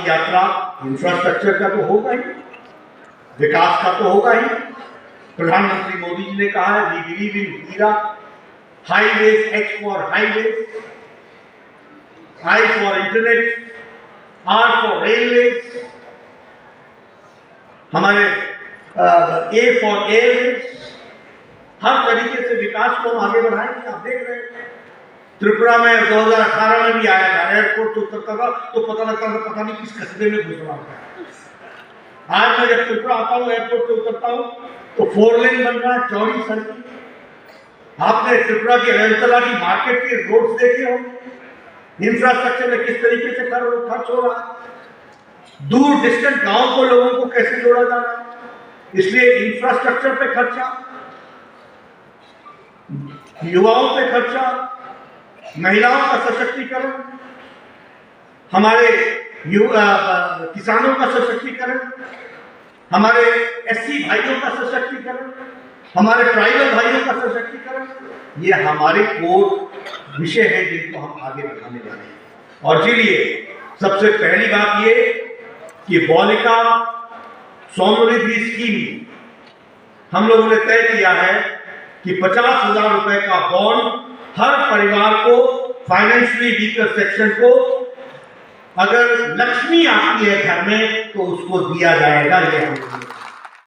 यात्रा इंफ्रास्ट्रक्चर का तो होगा ही, विकास का तो होगा ही। प्रधानमंत्री मोदी जी ने कहा है, वी बिलीव इन हीरा, highways, H for highways, I for internet, R for railways, हमारे ए फॉर एयरवेज, हर तरीके से विकास को हम आगे बढ़ाएंगे। आप देख रहे हैं त्रिपुरा में 2018 में भी आया था, एयरपोर्ट से उतरता था तो पता लगता था पता नहीं किस कस्बे में घुस रहा था। आज मैं जब त्रिपुरा आता हूँ, एयरपोर्ट से उतरता हूँ तो 4 लेन बन रहा है, चौड़ी सड़क। आपने त्रिपुरा के रेलतला की मार्केट के रोड्स देखे हो, इंफ्रास्ट्रक्चर में किस तरीके से खर्च हो रहा है, दूर डिस्टेंट गांव को लोगों को कैसे जोड़ा जा रहा है। इसलिए इंफ्रास्ट्रक्चर पे खर्चा, युवाओं पे खर्चा, महिलाओं का सशक्तिकरण, हमारे किसानों का सशक्तिकरण, हमारे एससी भाइयों का सशक्तिकरण, हमारे ट्राइबल भाइयों का सशक्तिकरण, ये हमारे कोर विषय है जिनको हम आगे बढ़ाने वाले हैं। और इसीलिए सबसे पहली बात ये कि बालिका स्वनिधि स्कीम हम लोगों ने तय किया है कि 50,000 रुपए का बॉन्ड हर परिवार को, फाइनेंशियली वीकर सेक्शन को, अगर लक्ष्मी आती है घर में तो उसको दिया जाएगा। ये